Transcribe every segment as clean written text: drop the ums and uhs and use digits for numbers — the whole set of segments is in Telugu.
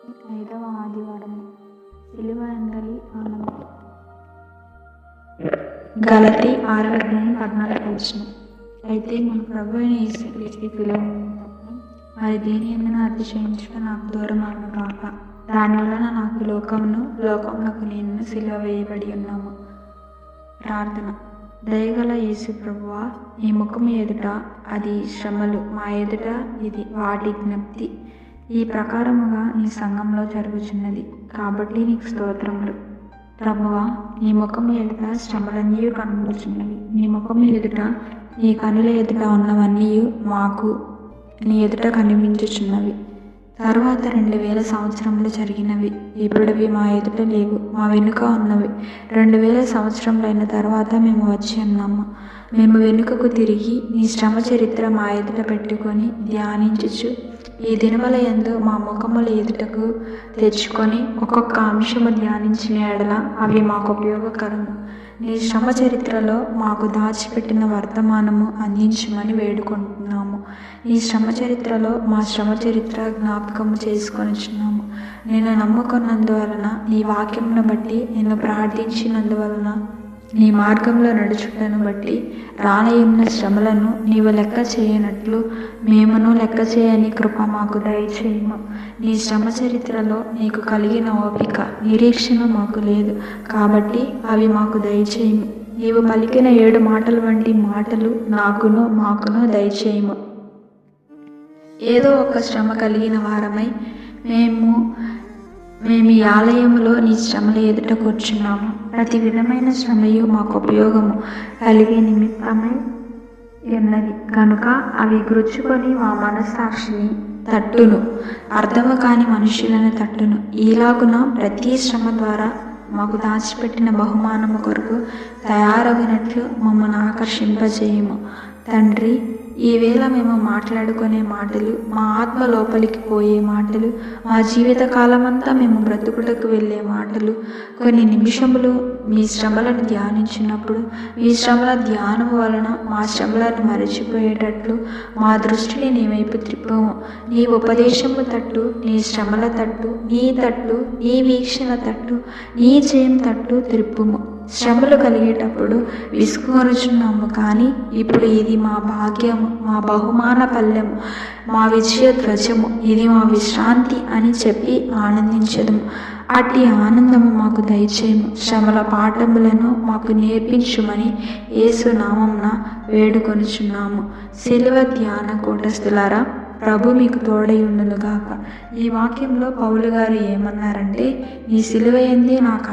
5వ ఆదివారము సిలువ ఎందలి ఆనందం. గలతీ 6:14. అయితే మన ప్రభు అయిన యేసుక్రీస్తు సిలువ నిమిత్తము మరి దేని యందున అతిశయించుట నాకు దూరం అగును గాక. దానివలన నాకు లోకమునకు నేను సిలువ వేయబడి ఉన్నాము. ప్రార్థన. దయగల యేసు ప్రభువా, నీ ముఖము ఎదుట అది శ్రమలు, మా ఎదుట ఇది వాటి జ్ఞప్తి. ఈ ప్రకారముగా నీ సంఘంలో జరుగుచున్నది కాబట్టి నీకు స్తోత్రములు. ప్రభువా, నీ ముఖము ఎదుట శ్రమలన్నీ కనబడుచున్నవి. నీ ముఖము ఎదుట నీ కనుల ఎదుట ఉన్నవన్నీ మాకు నీ ఎదుట కనిపించుచున్నవి. తరువాత 2000 సంవత్సరములు జరిగినవి, ఇప్పుడవి మా ఎదుట లేవు, మా వెనుక ఉన్నవి. 2000 సంవత్సరములైన తర్వాత మేము వచ్చి ఉన్నాము. మేము వెనుకకు తిరిగి నీ శ్రమ చరిత్ర మా ఎదుట పెట్టుకొని ధ్యానించుచు ఈ దినముల యందు మా ముఖముల ఎదుటకు తెచ్చుకొని ఒక్కొక్క అంశము ధ్యానించిన ఎడల అవి మాకు ఉపయోగకరము. నీ శ్రమ చరిత్రలో మాకు దాచిపెట్టిన వర్తమానము అందించమని వేడుకుంటున్నాము. ఈ శ్రమ చరిత్రలో మా శ్రమ చరిత్ర జ్ఞాపకము చేసుకొనిచున్నాము. నేను నమ్ముకున్నందువలన, నీ వాక్యమును బట్టి నిన్ను ప్రార్థించినందువలన, నీ మార్గంలో నడుచుటను బట్టి రానయున్న శ్రమలను నీవు లెక్క చేయనట్లు మేమును లెక్క చేయని కృప మాకు దయచేయము. నీ శ్రమ చరిత్రలో నీకు కలిగిన ఓపిక, నిరీక్షణ మాకు లేదు కాబట్టి అవి మాకు దయచేయము. నీవు పలికిన 7 మాటల వంటి మాటలు మాకును దయచేయము. ఏదో ఒక శ్రమ కలిగిన వారమై మేము ఈ ఆలయంలో నీ శ్రమల ఎదుట కూర్చున్నాము. ప్రతి విధమైన శ్రమయు మాకు ఉపయోగము కలిగే నిమిత్తమై ఉన్నది కనుక అవి గుర్చుకొని మా మనస్సాక్షిని తట్టును, అర్థము కాని మనుషులను తట్టును. ఈలాగున ప్రతి శ్రమ ద్వారా మాకు దాచిపెట్టిన బహుమానము కొరకు తయారగినట్లు మమ్మల్ని ఆకర్షింపజేయము. తండ్రి, ఈవేళ మేము మాట్లాడుకునే మాటలు, మా ఆత్మ లోపలికి పోయే మాటలు, మా జీవిత కాలమంతా మేము బ్రతుకుటకు వెళ్ళే మాటలు, కొన్ని నిమిషములు మీ శ్రమలను ధ్యానించినప్పుడు మీ శ్రమల ధ్యానం వలన మా శ్రమలను మరచిపోయేటట్లు మా దృష్టిని నీ వైపు త్రిప్పము. నీ ఉపదేశము తట్టు, నీ శ్రమల తట్టు, నీ వీక్షణ తట్టు, నీ జయం తట్టు త్రిప్పుము. శ్రమలు కలిగేటప్పుడు విసుగుకొనుచున్నాము, కానీ ఇప్పుడు ఇది మా భాగ్యము, మా బహుమాన పల్లెము, మా విజయ ధ్వజము, ఇది మా విశ్రాంతి అని చెప్పి ఆనందించదము. అట్టి ఆనందము మాకు దయచేయము. శ్రమల పాఠములను మాకు నేర్పించుమని యేసు నామమున వేడుకొనుచున్నాము. సిలువ ధ్యాన కూటస్థులారా, ప్రభు మీకు తోడై ఉండునుగాక. ఈ వాక్యంలో పౌలు గారు ఏమన్నారంటే, నీ సిలువ యందే నాకు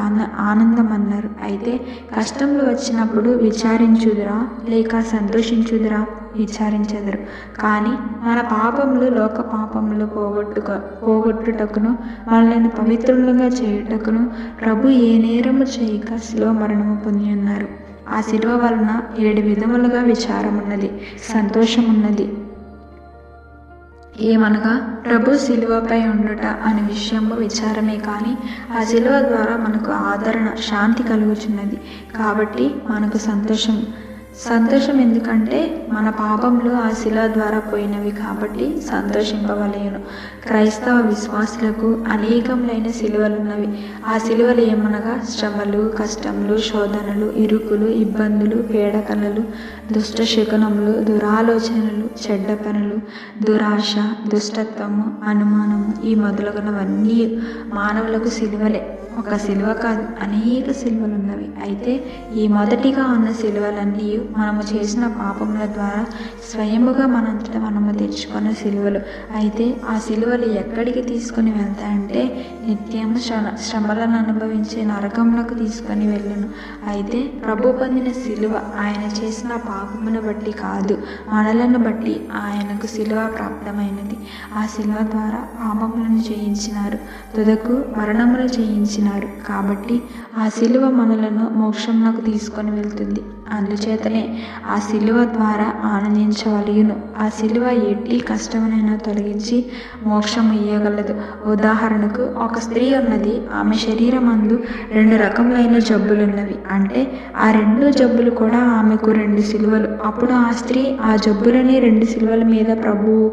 ఆనందం అన్నారు. అయితే కష్టములు వచ్చినప్పుడు విచారించుదురా లేక సంతోషించుదురా? విచారించెదరు. కానీ మన పాపములు, లోక పాపములు పోగొట్టుటకును మనల్ని పవిత్రులుగా చేయుటకును ప్రభు ఏ నేరము చేయక శిలువ మరణము పొంది ఉన్నారు. ఆ శిలువ వలన 7 విధములుగా విచారమున్నది, సంతోషమున్నది. ఏమనగా ప్రభు శిలువపై ఉండుట అనే విషయము విచారమే, కానీ ఆ శిలువ ద్వారా మనకు ఆదరణ, శాంతి కలుగుచున్నది కాబట్టి మనకు సంతోషం ఎందుకంటే మన పాపంలో ఆ శిలువ ద్వారా పోయినవి కాబట్టి సంతోషింపవలెను. క్రైస్తవ విశ్వాసులకు అనేకములైన శిలువలున్నవి. ఆ శిలువలు ఏమనగా శ్రమలు, కష్టములు, శోధనలు, ఇరుకులు, ఇబ్బందులు, పీడకలలు, దుష్ట శకునములు, దురాలోచనలు, చెడ్డ పనులు, దురాశ, దుష్టత్వము, అనుమానము, ఈ మొదలగునవన్నీ మానవులకు శిలువలే. ఒక శిలువ కాదు, అనేక శిలువలున్నవి. అయితే ఈ మొదటిగా ఉన్న శిలువలన్నీ మనము చేసిన పాపముల ద్వారా స్వయముగా మనంతటా మనము తెచ్చుకున్న శిలువలు. అయితే ఆ శిలువలు ఎక్కడికి తీసుకొని వెళ్తాయంటే నిత్యము శ్రమలను అనుభవించే నరకములకు తీసుకొని వెళ్ళును. అయితే ప్రభు పొందిన శిలువ ఆయన చేసిన పాపమును బట్టి కాదు, మనలను బట్టి ఆయనకు శిలువ ప్రాప్తమైనది. ఆ శిలువ ద్వారా పాపములను జయించినారు, తుదకు మరణమును జయించినారు. కాబట్టి ఆ శిలువ మనలను మోక్షమునకు తీసుకొని వెళ్తుంది. అందుచేతనే ఆ శిలువ ద్వారా ఆనందించవలయును. ఆ శిలువ ఎట్టి కష్టమునైనా తొలగించి మోక్షం ఇయ్యగలదు. ఉదాహరణకు ఒక స్త్రీ ఉన్నది. ఆమె శరీరమందు 2 రకములైన జబ్బులున్నవి. అంటే ఆ 2 జబ్బులు కూడా ఆమెకు 2 శిలువలు. అప్పుడు ఆ స్త్రీ ఆ జబ్బులని 2 శిలువల మీద ప్రభువు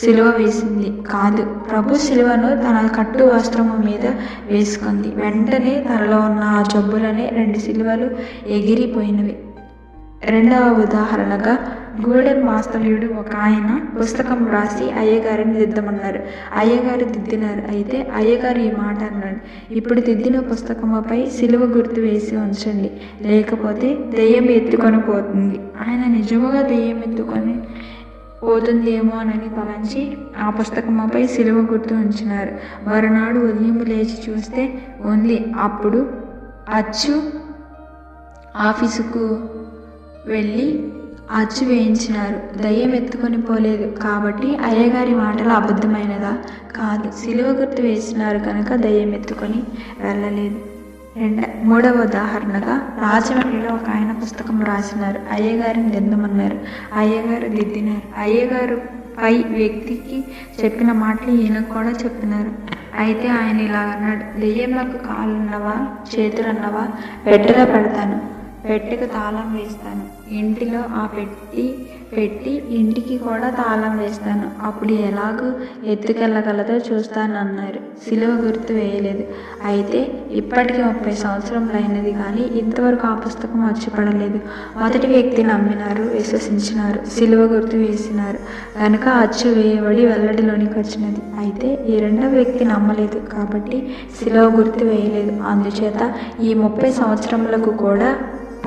శిలువ వేసింది కాదు. ప్రభు శిలువను తన కట్టు వస్త్రము మీద వేసుకుంది. వెంటనే తనలో ఉన్న ఆ జబ్బులనే 2 శిలువలు ఎగిరిపోయినవి. రెండవ ఉదాహరణగా గూడెం వాస్తవ్యుడు ఒక ఆయన పుస్తకం రాసి అయ్యగారిని దిద్దమన్నారు. అయ్యగారు దిద్దినారు. అయితే అయ్యగారు ఈ మాట అన్నాడు, ఇప్పుడు దిద్దిన పుస్తకముపై శిలువ గుర్తు వేసి ఉంచండి, లేకపోతే దెయ్యం ఎత్తుకొని పోతుంది. ఆయన నిజముగా దెయ్యం ఎత్తుకొని పోతుందేమో అని తలంచి ఆ పుస్తకముపై శిలువ గుర్తు ఉంచినారు. మరునాడు ఉదయం లేచి చూస్తే ఉంది. అప్పుడు అచ్చు ఆఫీసుకు వెళ్ళి అచ్చు వేయించినారు. దయ్యం ఎత్తుకొని పోలేదు. కాబట్టి అయ్యగారి మాటలు అబద్ధమైనదా? కాదు. శిలువ గుర్తు వేసినారు కనుక దయ్యం ఎత్తుకొని వెళ్ళలేదు. మూడవ ఉదాహరణగా రాజమండ్రిలో ఒక ఆయన పుస్తకం రాసినారు. అయ్యగారిని దిద్దమన్నారు. అయ్యగారు దిద్దినారు. అయ్యగారు పై వ్యక్తికి చెప్పిన మాటలు ఈయనకు కూడా చెప్పినారు. అయితే ఆయన ఇలా అన్నాడు, దెయ్యంలకు కాళ్ళున్నవా, చేతులున్నవా? పెట్టెలో పెడతాను, పెట్టెకు తాళం వేస్తాను, ఇంటిలో ఆ పెట్టి ఇంటికి కూడా తాళం వేస్తాను, అప్పుడు ఎలాగూ ఎత్తుకెళ్ళగలదో చూస్తానన్నారు. శిలువ గుర్తు వేయలేదు. అయితే ఇప్పటికి 30 సంవత్సరములైనది కానీ ఇంతవరకు ఆ పుస్తకం అచ్చుపడలేదు. మొదటి వ్యక్తి నమ్మినారు, విశ్వసించినారు, శిలువ గుర్తు వేసినారు కనుక అచ్చు వేయబడి వెల్లడిలోనికి వచ్చినది. అయితే ఈ రెండవ వ్యక్తి నమ్మలేదు కాబట్టి శిలువ గుర్తు వేయలేదు. అందుచేత ఈ 30 సంవత్సరములకు కూడా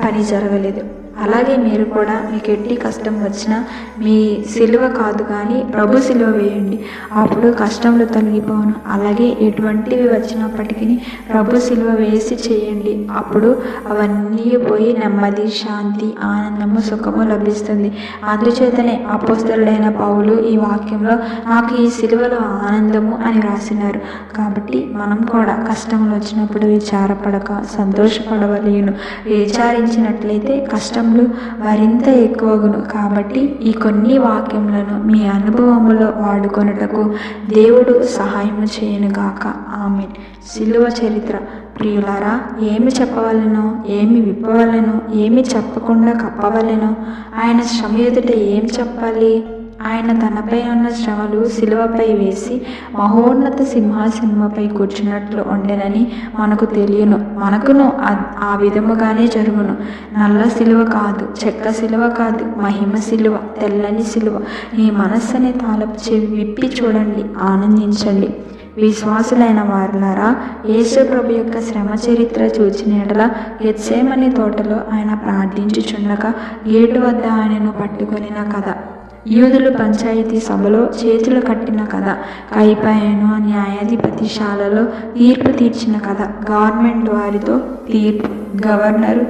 పని జరగలేదు. అలాగే మీరు కూడా మీకు ఎట్టి కష్టం వచ్చినా మీ శిలువ కాదు కానీ ప్రభు శిలువ వేయండి, అప్పుడు కష్టములు తొలగిపోవును. అలాగే ఎటువంటివి వచ్చినప్పటికీ ప్రభు శిలువ వేసి చేయండి, అప్పుడు అవన్నీ పోయి నెమ్మది, శాంతి, ఆనందము, సుఖము లభిస్తుంది. అందుచేతనే అపోస్తలుడైన పౌలు ఈ వాక్యంలో నాకు ఈ శిలువలో ఆనందము అని రాసినారు. కాబట్టి మనం కూడా కష్టములు వచ్చినప్పుడు విచారపడక సంతోషపడవలేను. విచారించినట్లయితే కష్టం మరింత ఎక్కువగును. కాబట్టి ఈ కొన్ని వాక్యములను మీ అనుభవములో వాడుకొనుటకు దేవుడు సహాయము చేయనుగాక. ఆమేన్. శిలువ చరిత్ర. ప్రియులారా, ఏమి చెప్పవలెనో, ఏమి విప్పవలెనో, ఏమి చెప్పకుండా కప్పవలెనో, ఆయన శ్రమ ఎదుట ఏం చెప్పాలి? ఆయన తనపై ఉన్న శ్రమలు శిలువపై వేసి మహోన్నత సింహాసనముపై కూర్చున్నట్లు ఉండెనని మనకు తెలియను. మనకును ఆ విధముగానే జరుగును. నల్ల శిలువ కాదు, చెక్క శిలువ కాదు, మహిమ శిలువ, తెల్లని శిలువ. నీ మనస్సుని తాళపు చెవి విప్పి చూడండి, ఆనందించండి. విశ్వాసులైన వారులారా, యేసు ప్రభు యొక్క శ్రమ చరిత్ర చూచిన ఎడల గెత్సేమని తోటలో ఆయన ప్రార్థించుచుండగా గేటు వద్ద ఆయనను పట్టుకొనిన కథ, యూదులు పంచాయతీ సభలో చేతులు కట్టిన కథ, కైపయను న్యాయాధిపతిశాలలో తీర్పు తీర్చిన కథ, గవర్నమెంట్ వారితో తీర్పు, గవర్నరు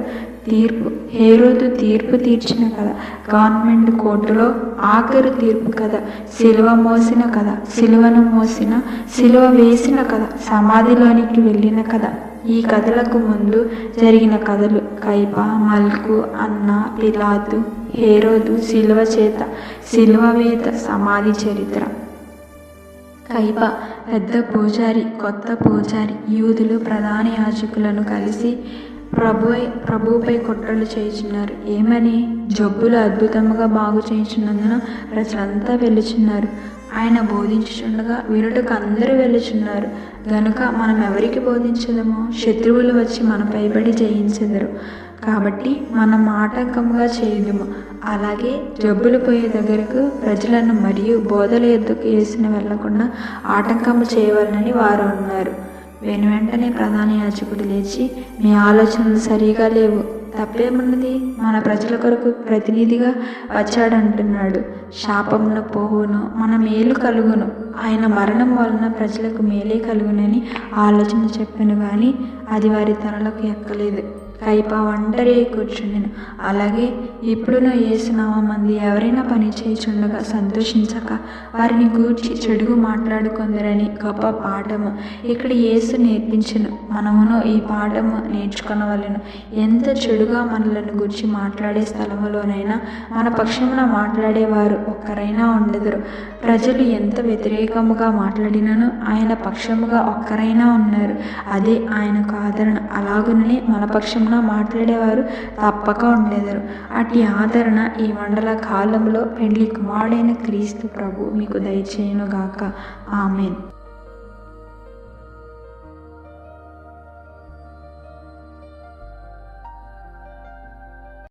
తీర్పు, హేరోదు తీర్పు తీర్చిన కథ, గవర్నమెంట్ కోర్టులో ఆఖరు తీర్పు కథ, సిలువ మోసిన కథ, సిలువను మోసిన, సిలువ వేసిన కథ, సమాధిలోనికి వెళ్ళిన కథ, ఈ కథలకు ముందు జరిగిన కథలు, కైప, మల్కు, అన్న, పిలాతు, హేరోదు, సిలువ చేత, సిలువ వేత, సమాధి చరిత్ర. కైప పెద్ద పూజారి, కొత్త పూజారి. యూదులు ప్రధాన యాజకులను కలిసి ప్రభువుపై కుట్రలు చేయుచున్నారు. ఏమని? జబ్బులు అద్భుతముగా బాగు చేయుచున్నందున ప్రజలంతా వెళ్ళుచున్నారు. ఆయన బోధించుచుండగా వినుటకు అందరూ వెళ్ళుచున్నారు గనుక మనం ఎవరికి బోధించదమో? శత్రువులు వచ్చి మన పైబడి జయించెదరు. కాబట్టి మనం ఆటంకంగా చేయదుము. అలాగే జబ్బులు పోయే దగ్గరకు ప్రజలను మరియు బోధల ఎద్దుకు వేసిన వెళ్లకుండా ఆటంకము చేయవలనని వారు అన్నారు. వెంటనే ప్రధాన యాజకుడు లేచి, మీ ఆలోచనలు సరిగా లేవు, తప్పేమున్నది? మన ప్రజల కొరకు ప్రతినిధిగా వచ్చాడంటున్నాడు. శాపమును పోవును, మన మేలు కలుగును, ఆయన మరణం వలన ప్రజలకు మేలే కలుగునని ఆలోచన చెప్పాను కానీ అది వారి తలలకు ఎక్కలేదు. కైప ఒంటరి అయి కూర్చుండెను. అలాగే ఇప్పుడును యేసునామమందు ఎవరైనా పని చేయుచుండగా సంతోషించక వారిని గూర్చి చెడుగు మాట్లాడుకొందరని గొప్ప పాఠము ఇక్కడ యేసు నేర్పించెను. మనమును ఈ పాఠము నేర్చుకొనవలెను. ఎంత చెడుగా మనలను గూర్చి మాట్లాడే స్థలములోనైనా మన పక్షమున మాట్లాడేవారు ఒక్కరైనా ఉండెదరు. ప్రజలు ఎంత వ్యతిరేకముగా మాట్లాడినను ఆయన పక్షముగా ఒక్కరైనా ఉన్నారు. అదే ఆయనకు ఆదరణ. అలాగుననే మన పక్షమున మాట్లాడేవారు తప్పక ఉండెదరు. అట్టి ఆదరణ ఈ మండల కాలంలో పెండ్లి కుమారుడైన క్రీస్తు ప్రభు మీకు దయచేయునుగాక. ఆమేన్.